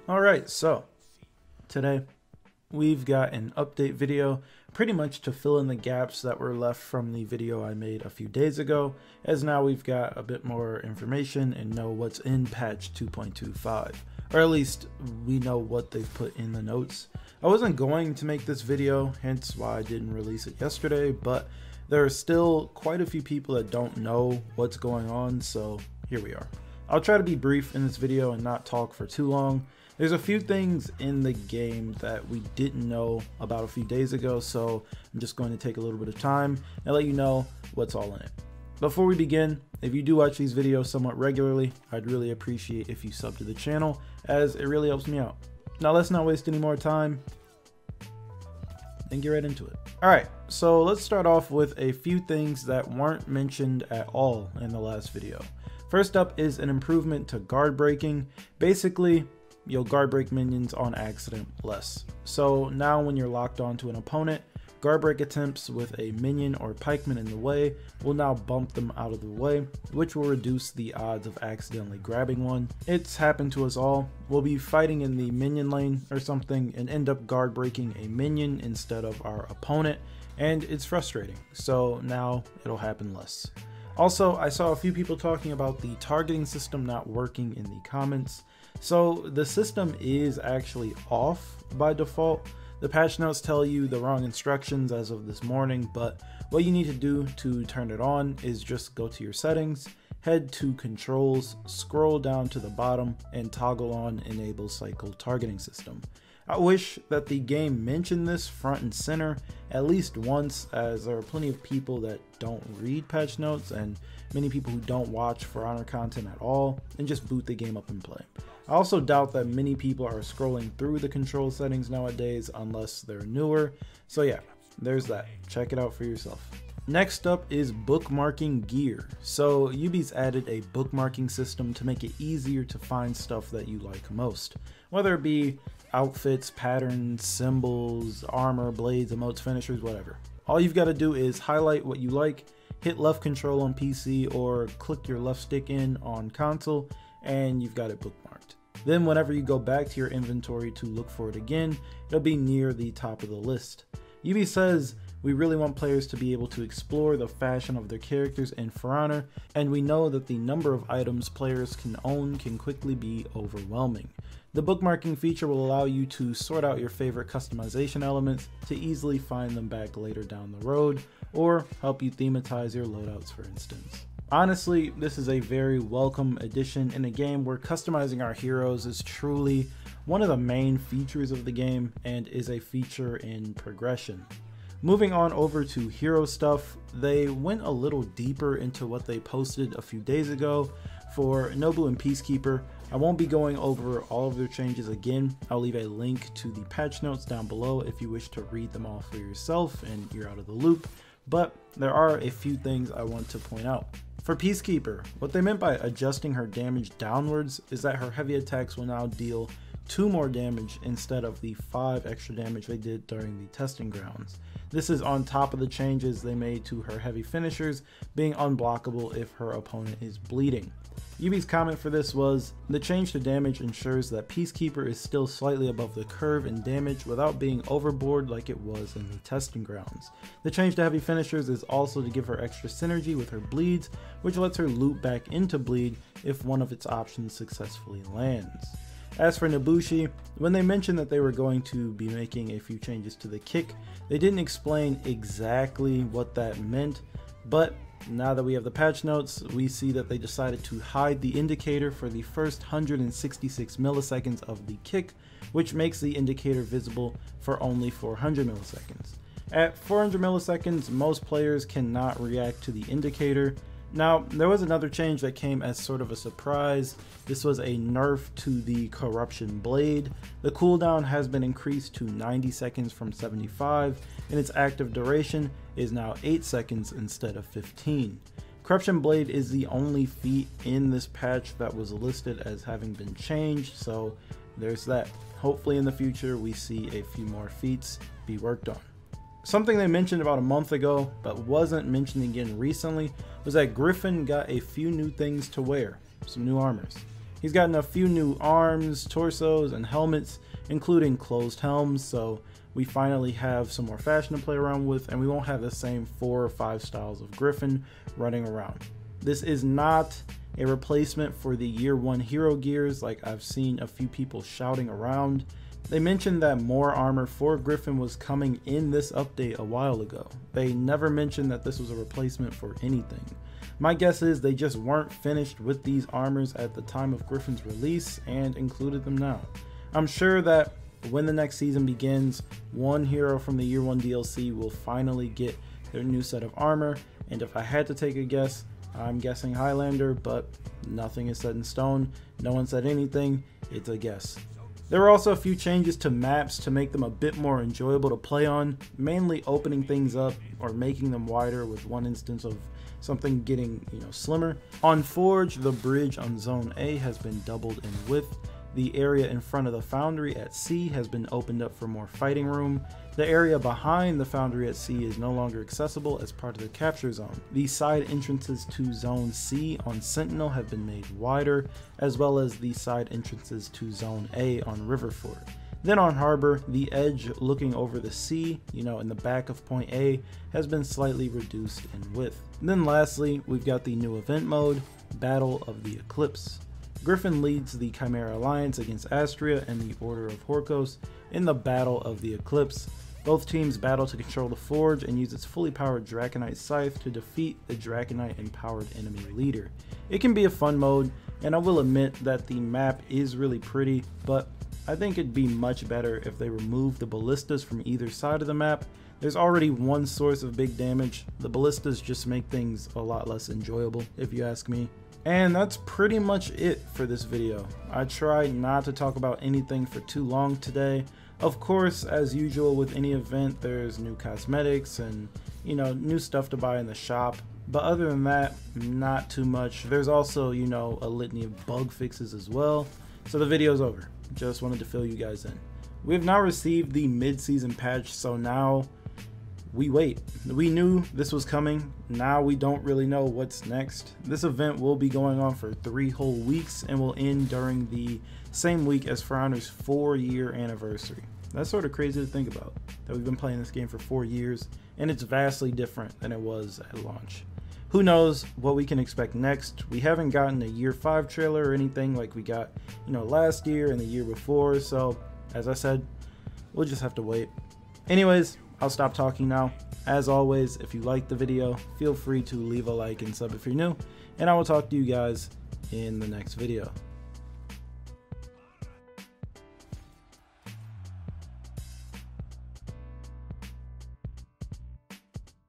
Alright, so today we've got an update video pretty much to fill in the gaps that were left from the video I made a few days ago, as now we've got a bit more information and know what's in patch 2.25, or at least we know what they've put in the notes. I wasn't going to make this video, hence why I didn't release it yesterday, but there are still quite a few people that don't know what's going on, so here we are. I'll try to be brief in this video and not talk for too long. There's a few things in the game that we didn't know about a few days ago, so I'm just going to take a little bit of time and let you know what's all in it. Before we begin, if you do watch these videos somewhat regularly, I'd really appreciate if you sub to the channel, as it really helps me out. Now let's not waste any more time and get right into it. Alright, so let's start off with a few things that weren't mentioned at all in the last video. First up is an improvement to guard breaking. Basically, you'll guard break minions on accident less. So now when you're locked onto an opponent, guard break attempts with a minion or pikeman in the way will now bump them out of the way, which will reduce the odds of accidentally grabbing one. It's happened to us all. We'll be fighting in the minion lane or something and end up guard breaking a minion instead of our opponent, and it's frustrating. So now it'll happen less. Also, I saw a few people talking about the targeting system not working in the comments. So the system is actually off by default. The patch notes tell you the wrong instructions as of this morning, but what you need to do to turn it on is just go to your settings, head to controls, scroll down to the bottom, and toggle on enable cycle targeting system. I wish that the game mentioned this front and center at least once, as there are plenty of people that don't read patch notes and many people who don't watch For Honor content at all and just boot the game up and play. I also doubt that many people are scrolling through the control settings nowadays unless they're newer. So yeah, there's that. Check it out for yourself. Next up is Bookmarking Gear. So Ubi's added a bookmarking system to make it easier to find stuff that you like most, whether it be outfits, patterns, symbols, armor, blades, emotes, finishers, whatever. All you've got to do is highlight what you like, hit left control on PC or click your left stick in on console, and you've got it bookmarked. Then whenever you go back to your inventory to look for it again, it'll be near the top of the list. Ubi says, "We really want players to be able to explore the fashion of their characters in For Honor, and we know that the number of items players can own can quickly be overwhelming. The bookmarking feature will allow you to sort out your favorite customization elements to easily find them back later down the road, or help you thematize your loadouts, for instance." Honestly, this is a very welcome addition in a game where customizing our heroes is truly one of the main features of the game and is a feature in progression. Moving on over to hero stuff, they went a little deeper into what they posted a few days ago for Nobu and Peacekeeper. I won't be going over all of their changes again. I'll leave a link to the patch notes down below if you wish to read them all for yourself and you're out of the loop, but there are a few things I want to point out. For Peacekeeper, what they meant by adjusting her damage downwards is that her heavy attacks will now deal 2 more damage instead of the 5 extra damage they did during the testing grounds. This is on top of the changes they made to her heavy finishers being unblockable if her opponent is bleeding. Ubi's comment for this was, "The change to damage ensures that Peacekeeper is still slightly above the curve in damage without being overboard like it was in the testing grounds. The change to heavy finishers is also to give her extra synergy with her bleeds, which lets her loop back into bleed if one of its options successfully lands." As for Nobushi, when they mentioned that they were going to be making a few changes to the kick, they didn't explain exactly what that meant, but now that we have the patch notes, we see that they decided to hide the indicator for the first 166 milliseconds of the kick, which makes the indicator visible for only 400 milliseconds. At 400 milliseconds, most players cannot react to the indicator. Now, there was another change that came as sort of a surprise. This was a nerf to the Corruption Blade. The cooldown has been increased to 90 seconds from 75, and its active duration is now 8 seconds instead of 15. Corruption Blade is the only feat in this patch that was listed as having been changed, so there's that. Hopefully in the future we see a few more feats be worked on. Something they mentioned about a month ago, but wasn't mentioned again recently, was that Gryphon got a few new things to wear, some new armors. He's gotten a few new arms, torsos, and helmets, including closed helms, so we finally have some more fashion to play around with, and we won't have the same 4 or 5 styles of Gryphon running around. This is not a replacement for the year 1 hero gears like I've seen a few people shouting around. They mentioned that more armor for Gryphon was coming in this update a while ago. They never mentioned that this was a replacement for anything. My guess is they just weren't finished with these armors at the time of Gryphon's release and included them now. I'm sure that when the next season begins, one hero from the year 1 DLC will finally get their new set of armor, and if I had to take a guess, I'm guessing Highlander, but nothing is set in stone. No one said anything, it's a guess. There were also a few changes to maps to make them a bit more enjoyable to play on, mainly opening things up or making them wider, with one instance of something getting, slimmer. On Forge, the bridge on Zone A has been doubled in width. The area in front of the foundry at C has been opened up for more fighting room. The area behind the foundry at C is no longer accessible as part of the capture zone. The side entrances to Zone C on Sentinel have been made wider, as well as the side entrances to Zone A on Riverfort. Then on Harbor, the edge looking over the sea, in the back of Point A, has been slightly reduced in width. And then lastly, we've got the new event mode, Battle of the Eclipse. Gryphon leads the Chimera Alliance against Astria and the Order of Horkos in the Battle of the Eclipse. Both teams battle to control the Forge and use its fully powered Draconite Scythe to defeat the Draconite empowered enemy leader. It can be a fun mode, and I will admit that the map is really pretty, but I think it'd be much better if they removed the ballistas from either side of the map. There's already one source of big damage. The ballistas just make things a lot less enjoyable, if you ask me. And that's pretty much it for this video. I tried not to talk about anything for too long today. Of course, as usual with any event, there's new cosmetics and, new stuff to buy in the shop. But other than that, not too much. There's also, a litany of bug fixes as well. So the video's over. Just wanted to fill you guys in. We have now received the mid-season patch, so now we wait. We knew this was coming. Now we don't really know what's next. This event will be going on for 3 whole weeks and will end during the same week as For Honor's 4-year anniversary. That's sort of crazy to think about, that we've been playing this game for 4 years and it's vastly different than it was at launch. Who knows what we can expect next. We haven't gotten a year 5 trailer or anything like we got, last year and the year before, so as I said, we'll just have to wait. Anyways, I'll stop talking now. As always, if you liked the video, feel free to leave a like and sub if you're new, and I will talk to you guys in the next video.